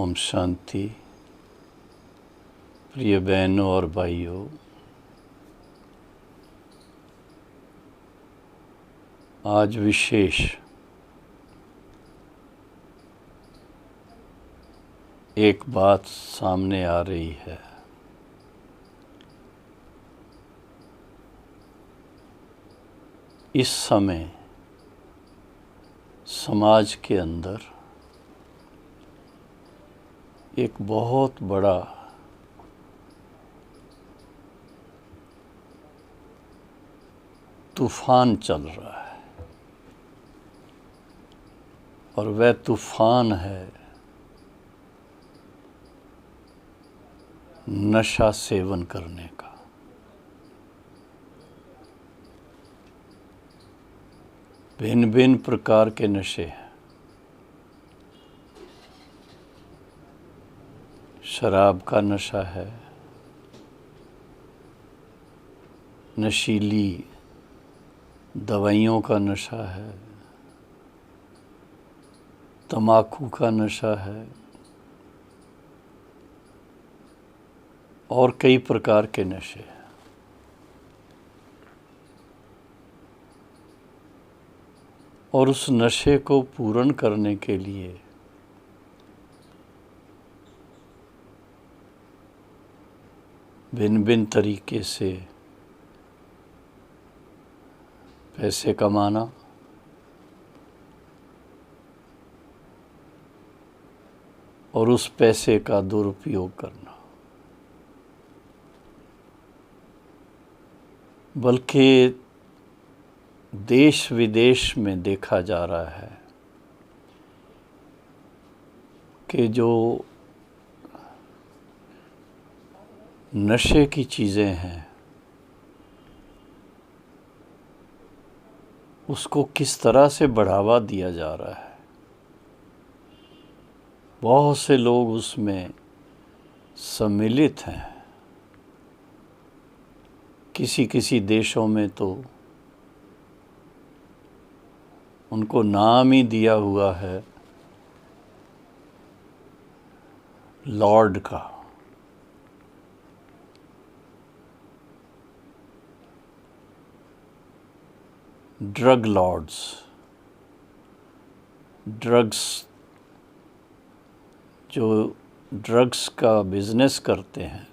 ओम शांति। प्रिय बहनों और भाइयों, आज विशेष एक बात सामने आ रही है। इस समय समाज के अंदर एक बहुत बड़ा तूफान चल रहा है और वह तूफान है नशा सेवन करने का। भिन्न भिन्न प्रकार के नशे हैं। शराब का नशा है, नशीली दवाइयों का नशा है, तम्बाकू का नशा है और कई प्रकार के नशे हैं। और उस नशे को पूर्ण करने के लिए भिन्न भिन्न तरीके से पैसे कमाना, और उस पैसे का दुरुपयोग करना, बल्कि देश विदेश में देखा जा रहा है कि जो नशे की चीज़ें हैं उसको किस तरह से बढ़ावा दिया जा रहा है। बहुत से लोग उसमें सम्मिलित हैं। किसी किसी देशों में तो उनको नाम ही दिया हुआ है लॉर्ड का। ड्रग लॉर्ड्स, जो ड्रग्स का बिजनेस करते हैं,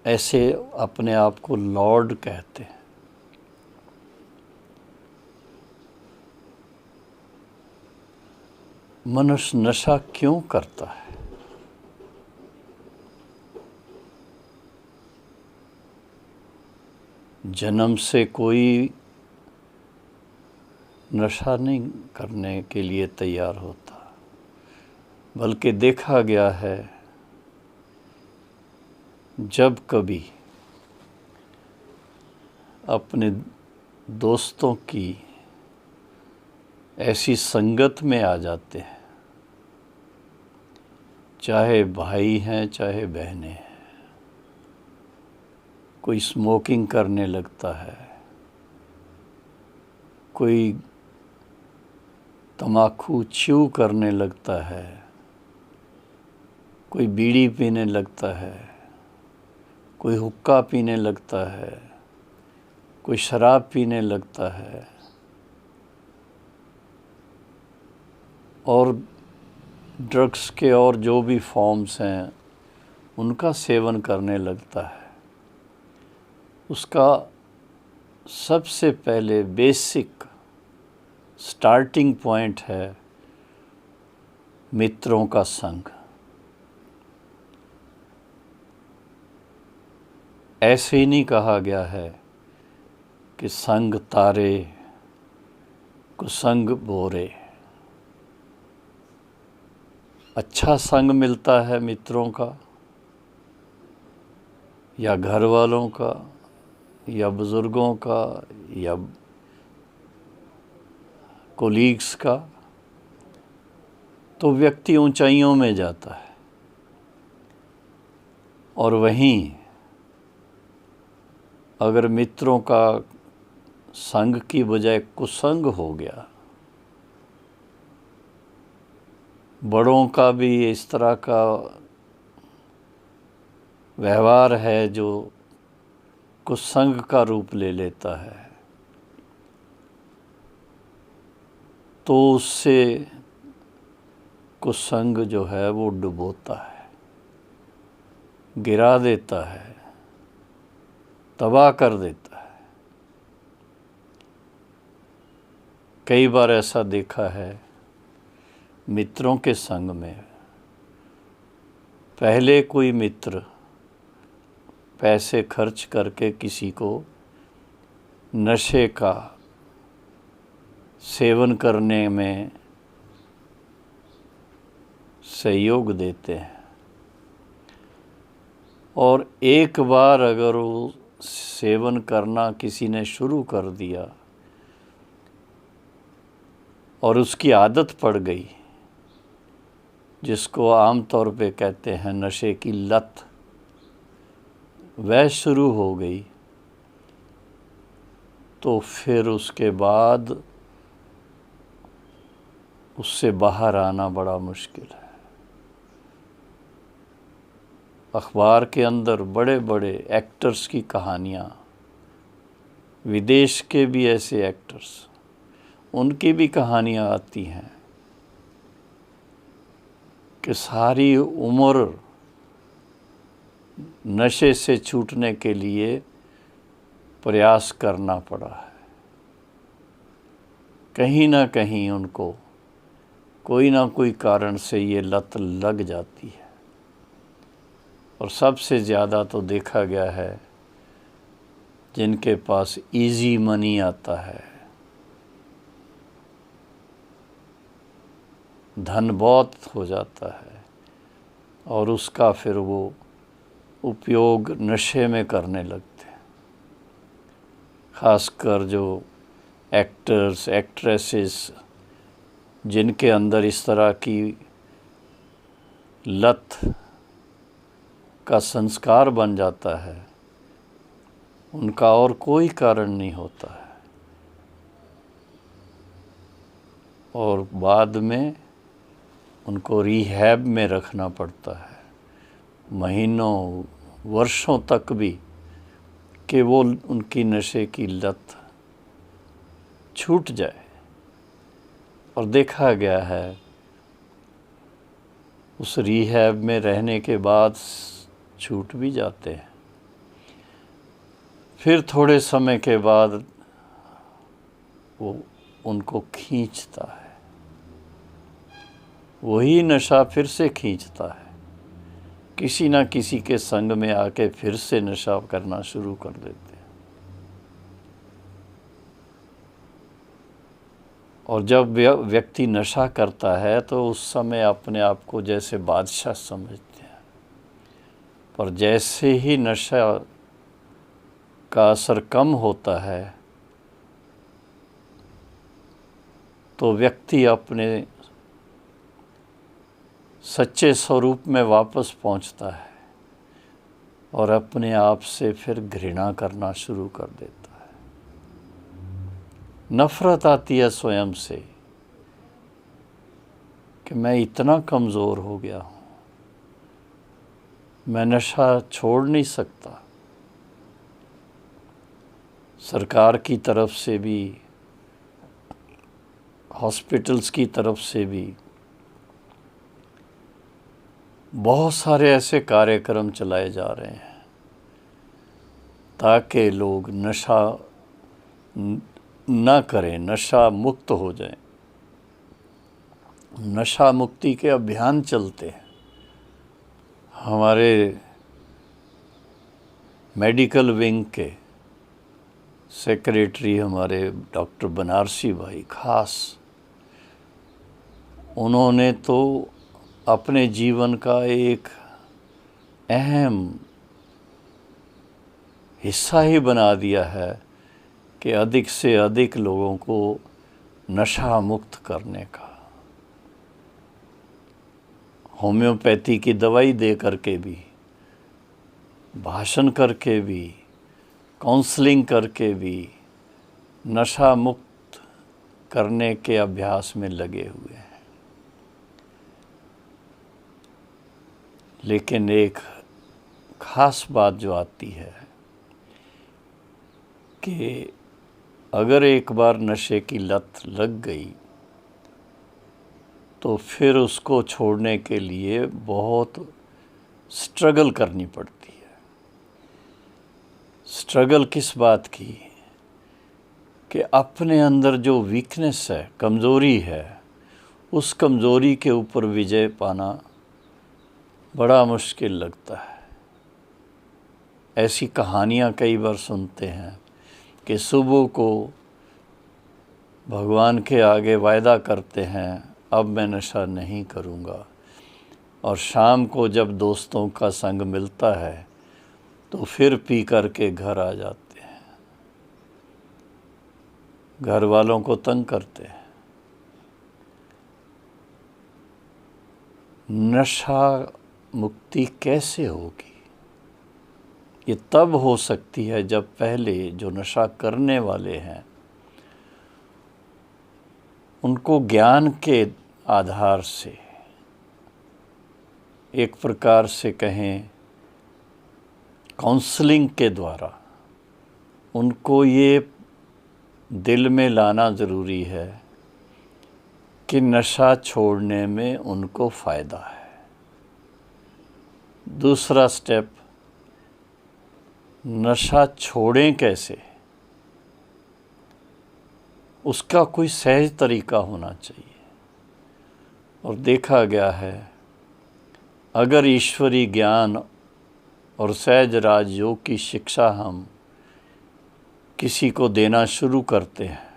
ऐसे अपने आप को लॉर्ड कहते हैं। मनुष्य नशा क्यों करता है? जन्म से कोई नशा नहीं करने के लिए तैयार होता, बल्कि देखा गया है जब कभी अपने दोस्तों की ऐसी संगत में आ जाते हैं, चाहे भाई हैं चाहे बहनें हैं, कोई स्मोकिंग करने लगता है, कोई तम्बाकू च्यू करने लगता है, कोई बीड़ी पीने लगता है, कोई हुक्का पीने लगता है, कोई शराब पीने लगता है और ड्रग्स के और जो भी फॉर्म्स हैं उनका सेवन करने लगता है। उसका सबसे पहले बेसिक स्टार्टिंग पॉइंट है मित्रों का संग। ऐसे ही नहीं कहा गया है कि संग तारे कुसंग बोरे। अच्छा संग मिलता है मित्रों का या घर वालों का या बुज़ुर्गों का या कोलीग्स का, तो व्यक्ति ऊंचाइयों में जाता है। और वहीं अगर मित्रों का संग की बजाय कुसंग हो गया बड़ों का भी इस तरह का व्यवहार है जो कुसंग का रूप ले लेता है, तो उससे कुसंग जो है वो डुबोता है, गिरा देता है, तबाह कर देता है। कई बार ऐसा देखा है मित्रों के संग में। पहले कोई मित्र पैसे खर्च करके किसी को नशे का सेवन करने में सहयोग देते हैं, और एक बार अगर वो सेवन करना किसी ने शुरू कर दिया और उसकी आदत पड़ गई, जिसको आम तौर पे कहते हैं नशे की लत, वह शुरू हो गई, तो फिर उसके बाद उससे बाहर आना बड़ा मुश्किल है। अखबार के अंदर बड़े बड़े एक्टर्स की कहानियाँ, विदेश के भी ऐसे एक्टर्स, उनकी भी कहानियाँ आती हैं कि सारी उम्र नशे से छूटने के लिए प्रयास करना पड़ा है। कहीं ना कहीं उनको कोई ना कोई कारण से ये लत लग जाती है। और सबसे ज़्यादा तो देखा गया है जिनके पास इजी मनी आता है, धन बहुत हो जाता है, और उसका फिर वो उपयोग नशे में करने लगते हैं। ख़ासकर जो एक्टर्स, एक्ट्रेसेस, जिनके अंदर इस तरह की लत का संस्कार बन जाता है, उनका और कोई कारण नहीं होता है, और बाद में उनको रिहैब में रखना पड़ता है, महीनों वर्षों तक भी, कि वो उनकी नशे की लत छूट जाए। और देखा गया है उस रिहैब में रहने के बाद छूट भी जाते हैं, फिर थोड़े समय के बाद वो उनको खींचता है, वही नशा फिर से खींचता है, किसी ना किसी के संग में आके फिर से नशा करना शुरू कर देते हैं। और जब व्यक्ति नशा करता है तो उस समय अपने आप को जैसे बादशाह समझते हैं, पर जैसे ही नशा का असर कम होता है तो व्यक्ति अपने सच्चे स्वरूप में वापस पहुंचता है और अपने आप से फिर घृणा करना शुरू कर देता है। नफ़रत आती है स्वयं से कि मैं इतना कमज़ोर हो गया हूँ, मैं नशा छोड़ नहीं सकता। सरकार की तरफ से भी, हॉस्पिटल्स की तरफ से भी बहुत सारे ऐसे कार्यक्रम चलाए जा रहे हैं ताकि लोग नशा न करें, नशा मुक्त हो जाएं। नशा मुक्ति के अभियान चलते हैं। हमारे मेडिकल विंग के सेक्रेटरी हमारे डॉक्टर बनारसी भाई खास, उन्होंने तो अपने जीवन का एक अहम हिस्सा ही बना दिया है कि अधिक से अधिक लोगों को नशा मुक्त करने का। होम्योपैथी की दवाई दे करके भी, भाषण करके भी, काउंसलिंग करके भी नशा मुक्त करने के अभ्यास में लगे हुए हैं। लेकिन एक ख़ास बात जो आती है कि अगर एक बार नशे की लत लग गई तो फिर उसको छोड़ने के लिए बहुत स्ट्रगल करनी पड़ती है। स्ट्रगल किस बात की? कि अपने अंदर जो वीकनेस है, कमज़ोरी है, उस कमज़ोरी के ऊपर विजय पाना बड़ा मुश्किल लगता है। ऐसी कहानियाँ कई बार सुनते हैं कि सुबह को भगवान के आगे वायदा करते हैं अब मैं नशा नहीं करूँगा, और शाम को जब दोस्तों का संग मिलता है तो फिर पी करके घर आ जाते हैं, घर वालों को तंग करते हैं। नशा मुक्ति कैसे होगी? ये तब हो सकती है जब पहले जो नशा करने वाले हैं उनको ज्ञान के आधार से, एक प्रकार से कहें काउंसलिंग के द्वारा, उनको ये दिल में लाना ज़रूरी है कि नशा छोड़ने में उनको फ़ायदा है। दूसरा स्टेप, नशा छोड़ें कैसे, उसका कोई सहज तरीका होना चाहिए। और देखा गया है अगर ईश्वरी ज्ञान और सहज राजयोग की शिक्षा हम किसी को देना शुरू करते हैं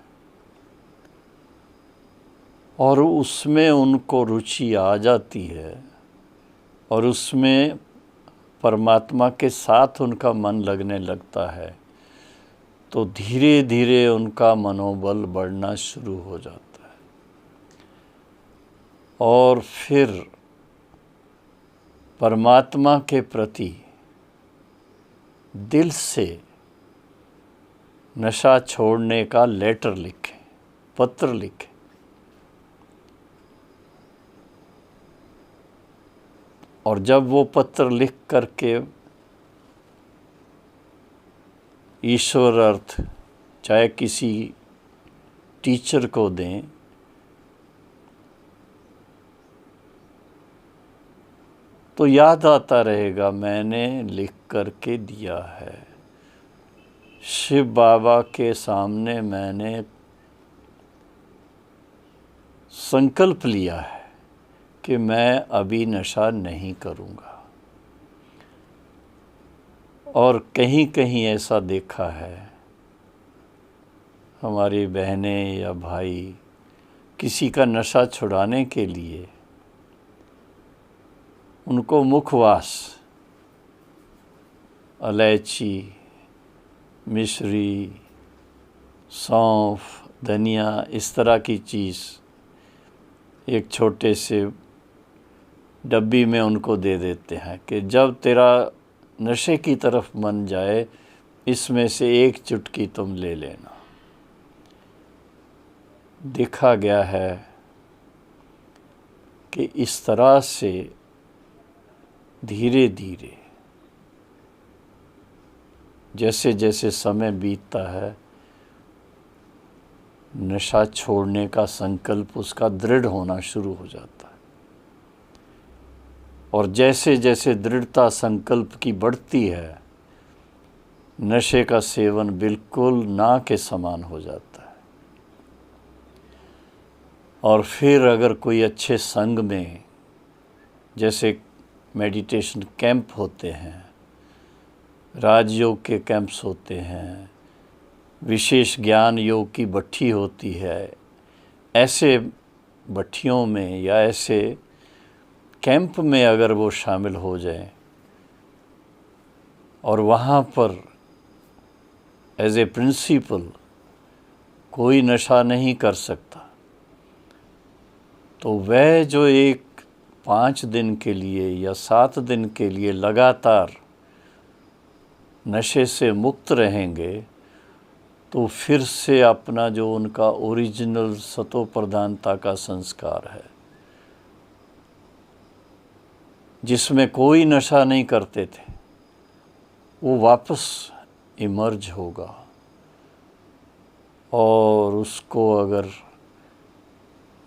और उसमें उनको रुचि आ जाती है और उसमें परमात्मा के साथ उनका मन लगने लगता है, तो धीरे धीरे उनका मनोबल बढ़ना शुरू हो जाता है और फिर परमात्मा के प्रति दिल से नशा छोड़ने का लेटर लिखें, पत्र लिखें। और जब वो पत्र लिख करके ईश्वर अर्थ चाहे किसी टीचर को दें, तो याद आता रहेगा मैंने लिख करके दिया है, शिव बाबा के सामने मैंने संकल्प लिया है कि मैं अभी नशा नहीं करूँगा। और कहीं कहीं ऐसा देखा है हमारी बहनें या भाई किसी का नशा छुड़ाने के लिए उनको मुखवास, इलायची, मिश्री, सौंफ, धनिया, इस तरह की चीज़ एक छोटे से डब्बी में उनको दे देते हैं कि जब तेरा नशे की तरफ मन जाए इसमें से एक चुटकी तुम ले लेना। देखा गया है कि इस तरह से धीरे धीरे जैसे जैसे समय बीतता है नशा छोड़ने का संकल्प उसका दृढ़ होना शुरू हो जाता है। और जैसे जैसे दृढ़ता संकल्प की बढ़ती है नशे का सेवन बिल्कुल ना के समान हो जाता है। और फिर अगर कोई अच्छे संग में, जैसे मेडिटेशन कैंप होते हैं, राजयोग के कैंप्स होते हैं, विशेष ज्ञान योग की भट्ठी होती है, ऐसे भट्ठियों में या ऐसे कैंप में अगर वो शामिल हो जाए और वहाँ पर एज ए प्रिंसिपल कोई नशा नहीं कर सकता, तो वह जो एक 5 दिन के लिए या 7 दिन के लिए लगातार नशे से मुक्त रहेंगे, तो फिर से अपना जो उनका ओरिजिनल सतो प्रधानता का संस्कार है जिसमें कोई नशा नहीं करते थे, वो वापस इमर्ज होगा। और उसको अगर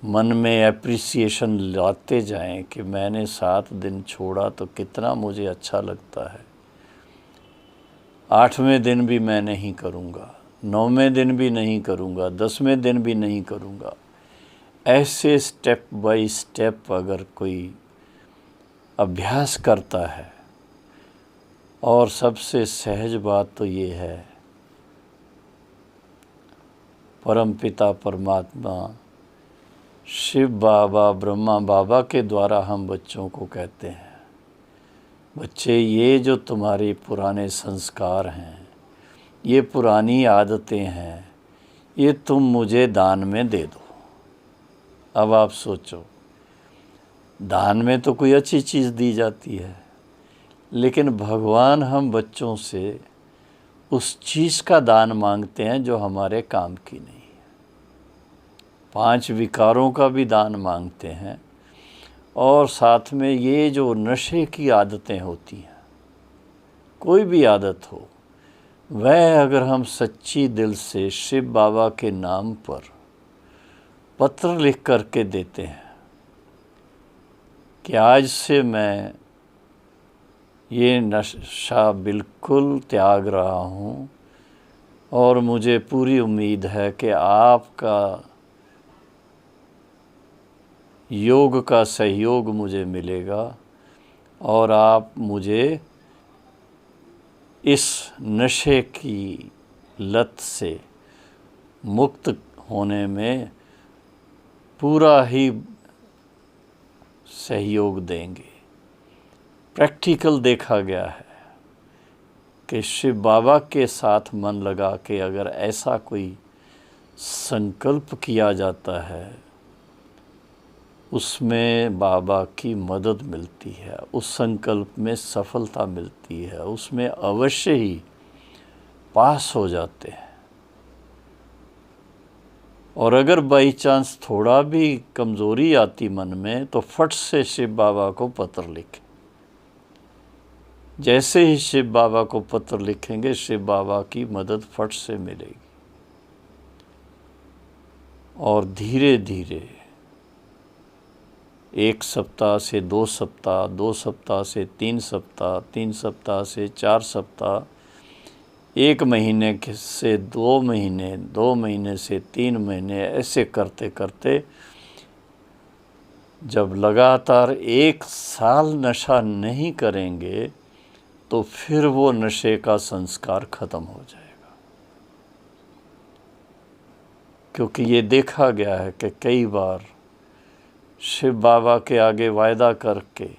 मन में एप्रिसिएशन लाते जाएं कि मैंने 7 दिन छोड़ा तो कितना मुझे अच्छा लगता है, 8वें दिन भी मैं नहीं करूँगा, 9वें दिन भी नहीं करूँगा, 10वें दिन भी नहीं करूँगा। ऐसे स्टेप बाय स्टेप अगर कोई अभ्यास करता है, और सबसे सहज बात तो ये है, परमपिता परमात्मा शिव बाबा, ब्रह्मा बाबा के द्वारा हम बच्चों को कहते हैं, बच्चे ये जो तुम्हारे पुराने संस्कार हैं, ये पुरानी आदतें हैं, ये तुम मुझे दान में दे दो। अब आप सोचो, दान में तो कोई अच्छी चीज़ दी जाती है, लेकिन भगवान हम बच्चों से उस चीज़ का दान मांगते हैं जो हमारे काम की नहीं है। 5 विकारों का भी दान मांगते हैं, और साथ में ये जो नशे की आदतें होती हैं, कोई भी आदत हो, वह अगर हम सच्ची दिल से शिव बाबा के नाम पर पत्र लिख करके देते हैं कि आज से मैं ये नशा बिल्कुल त्याग रहा हूँ, और मुझे पूरी उम्मीद है कि आपका योग का सहयोग मुझे मिलेगा, और आप मुझे इस नशे की लत से मुक्त होने में पूरा ही सहयोग देंगे। प्रैक्टिकल देखा गया है कि शिव बाबा के साथ मन लगा के अगर ऐसा कोई संकल्प किया जाता है, उसमें बाबा की मदद मिलती है, उस संकल्प में सफलता मिलती है, उसमें अवश्य ही पास हो जाते हैं। और अगर बाई चांस थोड़ा भी कमज़ोरी आती मन में, तो फट से शिव बाबा को पत्र लिखें। जैसे ही शिव बाबा को पत्र लिखेंगे, शिव बाबा की मदद फट से मिलेगी। और धीरे धीरे 1 सप्ताह से 2 सप्ताह, 2 सप्ताह से 3 सप्ताह, 3 सप्ताह से 4 सप्ताह, 1 महीने से 2 महीने, 2 महीने से 3 महीने, ऐसे करते करते जब लगातार 1 साल नशा नहीं करेंगे, तो फिर वो नशे का संस्कार खत्म हो जाएगा। क्योंकि ये देखा गया है कि कई बार शिव बाबा के आगे वायदा करके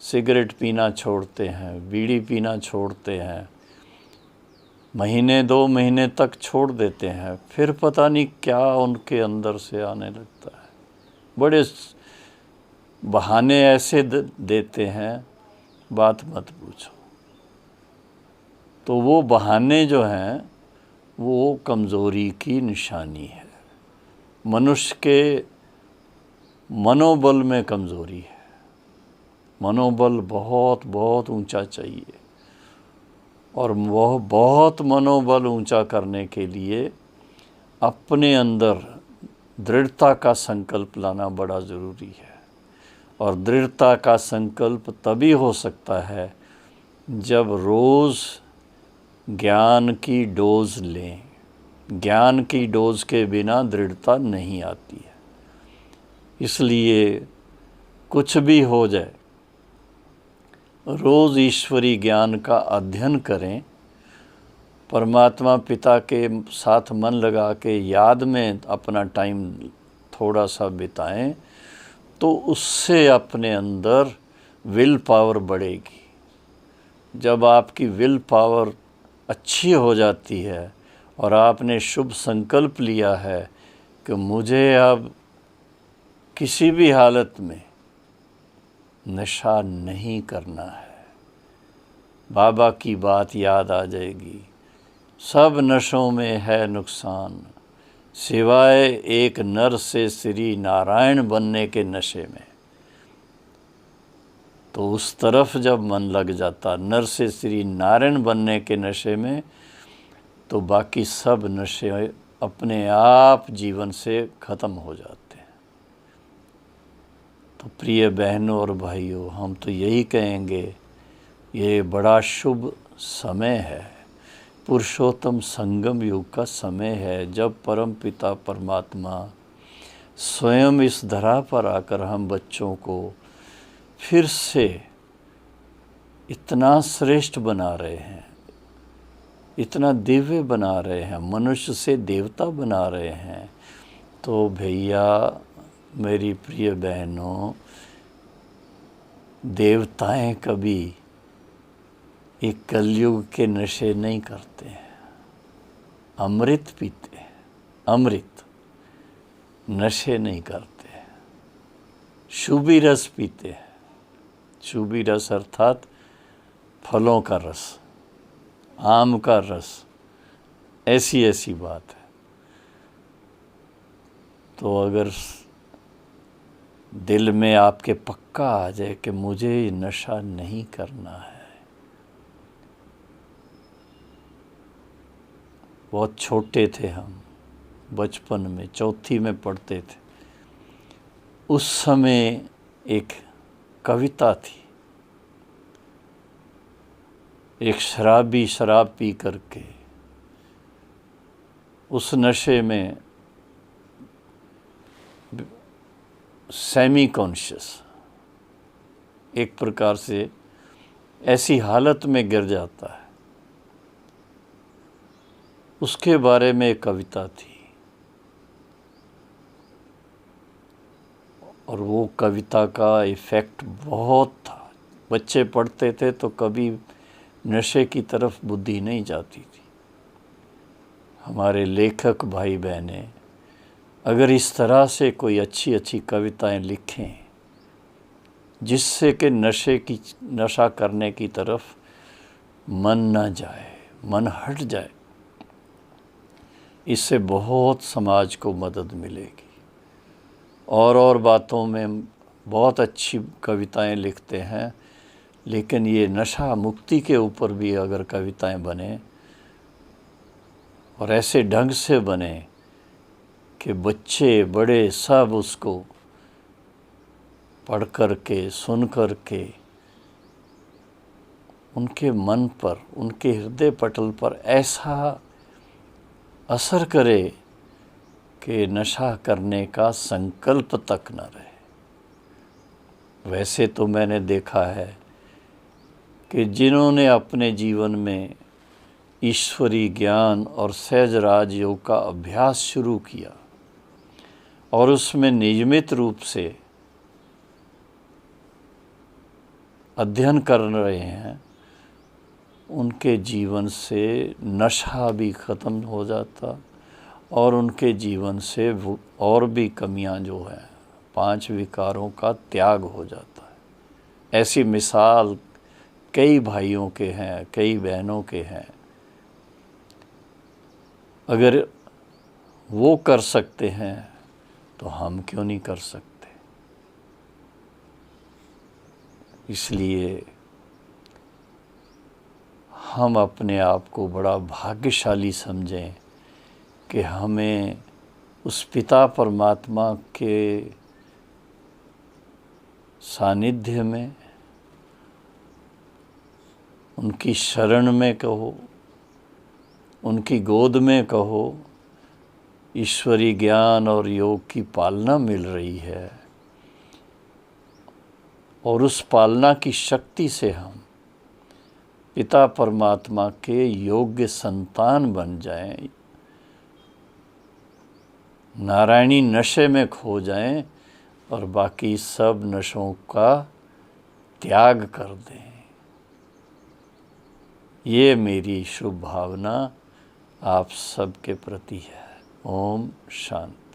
सिगरेट पीना छोड़ते हैं, बीड़ी पीना छोड़ते हैं, महीने 2 महीने तक छोड़ देते हैं, फिर पता नहीं क्या उनके अंदर से आने लगता है। बड़े बहाने ऐसे देते हैं, बात मत पूछो। तो वो बहाने जो हैं, वो कमज़ोरी की निशानी है। मनुष्य के मनोबल में कमज़ोरी है। मनोबल बहुत बहुत ऊंचा चाहिए, और वह बहुत मनोबल ऊंचा करने के लिए अपने अंदर दृढ़ता का संकल्प लाना बड़ा ज़रूरी है। और दृढ़ता का संकल्प तभी हो सकता है जब रोज़ ज्ञान की डोज लें। ज्ञान की डोज के बिना दृढ़ता नहीं आती है। इसलिए कुछ भी हो जाए, रोज़ ईश्वरी ज्ञान का अध्ययन करें, परमात्मा पिता के साथ मन लगा के याद में अपना टाइम थोड़ा सा बिताएं, तो उससे अपने अंदर विल पावर बढ़ेगी। जब आपकी विल पावर अच्छी हो जाती है और आपने शुभ संकल्प लिया है कि मुझे अब किसी भी हालत में नशा नहीं करना है, बाबा की बात याद आ जाएगी, सब नशों में है नुकसान, सिवाय एक नर से श्री नारायण बनने के नशे में। तो उस तरफ जब मन लग जाता, नर से श्री नारायण बनने के नशे में, तो बाकी सब नशे अपने आप जीवन से ख़त्म हो जाते हैं। तो प्रिय बहनों और भाइयों, हम तो यही कहेंगे, ये बड़ा शुभ समय है, पुरुषोत्तम संगम युग का समय है, जब परम पिता परमात्मा स्वयं इस धरा पर आकर हम बच्चों को फिर से इतना श्रेष्ठ बना रहे हैं, इतना दिव्य बना रहे हैं, मनुष्य से देवता बना रहे हैं। तो भैया, मेरी प्रिय बहनों, देवताएं कभी एक कलयुग के नशे नहीं करते हैं, अमृत पीते हैं, अमृत, नशे नहीं करते हैं, शुभी रस पीते हैं। शुभी रस अर्थात फलों का रस, आम का रस, ऐसी बात है। तो अगर दिल में आपके पक्का आ जाए कि मुझे नशा नहीं करना है। बहुत छोटे थे हम, बचपन में चौथी में पढ़ते थे, उस समय एक कविता थी। एक शराबी शराब पी करके उस नशे में सेमी कॉन्शियस एक प्रकार से ऐसी हालत में गिर जाता है। उसके बारे में एक कविता थी, और वो कविता का इफ़ेक्ट बहुत था। बच्चे पढ़ते थे तो कभी नशे की तरफ बुद्धि नहीं जाती थी। हमारे लेखक भाई बहनें अगर इस तरह से कोई अच्छी अच्छी कविताएं लिखें जिससे कि नशा करने की तरफ मन न जाए, मन हट जाए, इससे बहुत समाज को मदद मिलेगी। और बातों में बहुत अच्छी कविताएं लिखते हैं, लेकिन ये नशा मुक्ति के ऊपर भी अगर कविताएं बने और ऐसे ढंग से बने कि बच्चे बड़े सब उसको पढ़ कर के, सुन कर के उनके मन पर, उनके हृदय पटल पर ऐसा असर करे कि नशा करने का संकल्प तक न रहे। वैसे तो मैंने देखा है कि जिन्होंने अपने जीवन में ईश्वरी ज्ञान और सहज राजयोग का अभ्यास शुरू किया और उसमें नियमित रूप से अध्ययन कर रहे हैं, उनके जीवन से नशा भी ख़त्म हो जाता और उनके जीवन से और भी कमियां जो हैं, 5 विकारों का त्याग हो जाता है। ऐसी मिसाल कई भाइयों के हैं, कई बहनों के हैं। अगर वो कर सकते हैं तो हम क्यों नहीं कर सकते। इसलिए हम अपने आप को बड़ा भाग्यशाली समझें कि हमें उस पिता परमात्मा के सानिध्य में, उनकी शरण में कहो, उनकी गोद में कहो, ईश्वरी ज्ञान और योग की पालना मिल रही है। और उस पालना की शक्ति से हम पिता परमात्मा के योग्य संतान बन जाएं, नारायणी नशे में खो जाएं और बाकी सब नशों का त्याग कर दें। ये मेरी शुभ भावना आप सबके प्रति है। ओम शांति।